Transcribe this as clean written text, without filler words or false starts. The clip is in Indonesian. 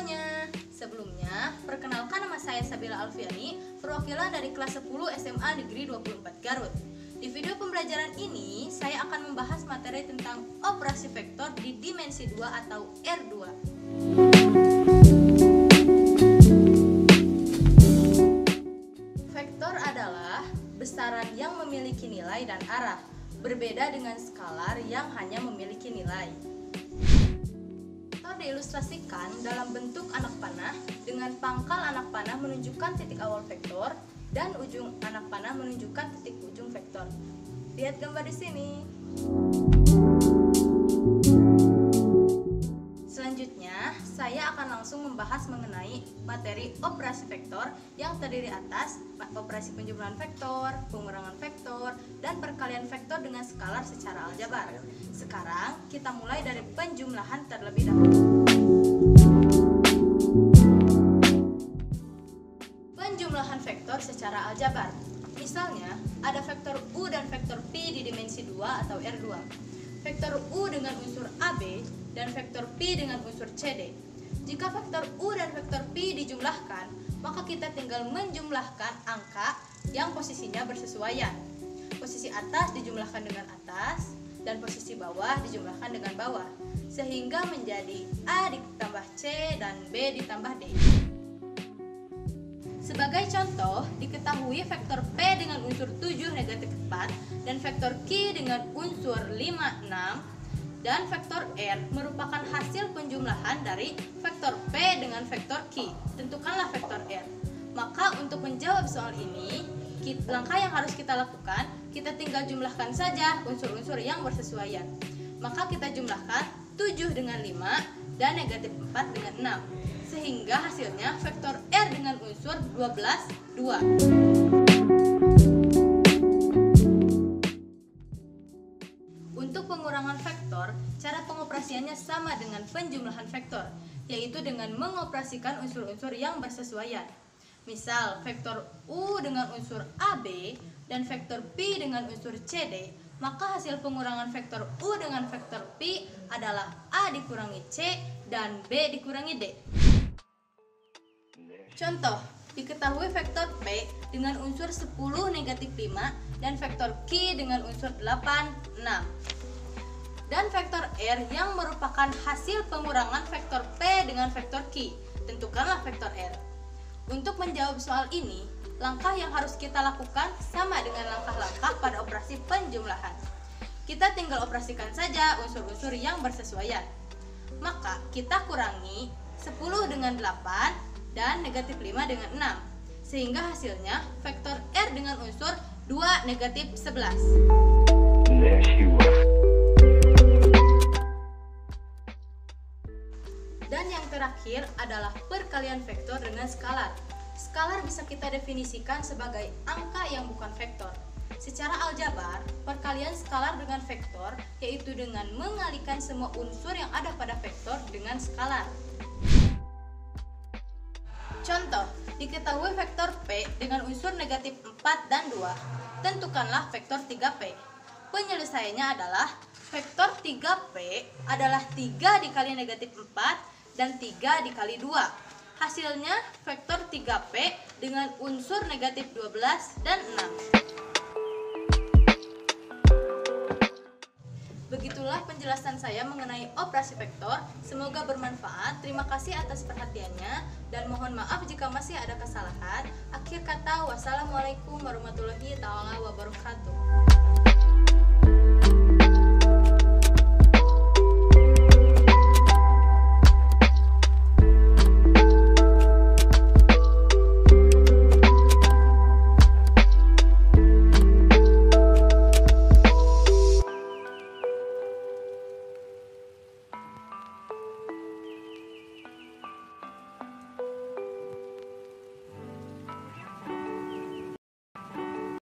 semuanya. Sebelumnya, perkenalkan nama saya Sabila Alfiani, perwakilan dari kelas 10 SMA Negeri 24 Garut. Di video pembelajaran ini, saya akan membahas materi tentang operasi vektor di dimensi 2 atau R2. Vektor adalah besaran yang memiliki nilai dan arah, berbeda dengan skalar yang hanya memiliki nilai. Diilustrasikan dalam bentuk anak panah dengan pangkal anak panah menunjukkan titik awal vektor dan ujung anak panah menunjukkan titik ujung vektor. Lihat gambar di sini. Selanjutnya, saya akan langsung membahas mengenai materi operasi vektor yang terdiri atas operasi penjumlahan vektor, pengurangan vektor, dan perkalian vektor dengan skalar secara aljabar. Sekarang, kita mulai dari penjumlahan terlebih dahulu. Penjumlahan vektor secara aljabar. Misalnya, ada vektor U dan vektor P di dimensi 2 atau R2. Vektor U dengan unsur AB dan vektor P dengan unsur CD. Jika vektor U dan vektor P dijumlahkan, maka kita tinggal menjumlahkan angka yang posisinya bersesuaian. Posisi atas dijumlahkan dengan atas, dan posisi bawah dijumlahkan dengan bawah, sehingga menjadi A ditambah C dan B ditambah D. Sebagai contoh, diketahui vektor P dengan unsur 7 negatif 4 dan vektor Q dengan unsur 5, 6 dan vektor R merupakan hasil penjumlahan dari vektor P dengan vektor Q. Tentukanlah vektor R. Maka untuk menjawab soal ini, langkah yang harus kita lakukan, kita tinggal jumlahkan saja unsur-unsur yang bersesuaian. Maka kita jumlahkan 7 dengan 5 dan negatif 4 dengan 6. Sehingga hasilnya vektor R dengan unsur 12, 2. Untuk pengurangan vektor, cara pengoperasiannya sama dengan penjumlahan vektor, yaitu dengan mengoperasikan unsur-unsur yang bersesuaian. Misal, vektor U dengan unsur AB dan vektor P dengan unsur CD, maka hasil pengurangan vektor U dengan vektor P adalah A dikurangi C dan B dikurangi D. Contoh, diketahui vektor P dengan unsur 10 negatif 5 dan vektor Q dengan unsur 8, 6. Dan vektor R yang merupakan hasil pengurangan vektor P dengan vektor Q. Tentukanlah vektor R. Untuk menjawab soal ini, langkah yang harus kita lakukan sama dengan langkah-langkah pada operasi penjumlahan. Kita tinggal operasikan saja unsur-unsur yang bersesuaian. Maka kita kurangi 10 dengan 8 dan negatif 5 dengan 6, sehingga hasilnya vektor R dengan unsur 2 negatif 11. Dan yang terakhir adalah perkalian vektor dengan skalar. Skalar bisa kita definisikan sebagai angka yang bukan vektor. Secara aljabar, perkalian skalar dengan vektor yaitu dengan mengalikan semua unsur yang ada pada vektor dengan skalar. Contoh, diketahui vektor P dengan unsur negatif 4 dan 2. Tentukanlah vektor 3P. Penyelesaiannya adalah vektor 3P adalah 3 dikali negatif 4 dan 3 dikali 2. Hasilnya vektor 3P dengan unsur negatif 12 dan 6. Begitulah penjelasan saya mengenai operasi vektor. Semoga bermanfaat. Terima kasih atas perhatiannya dan mohon maaf jika masih ada kesalahan. Akhir kata, wassalamualaikum warahmatullahi wabarakatuh.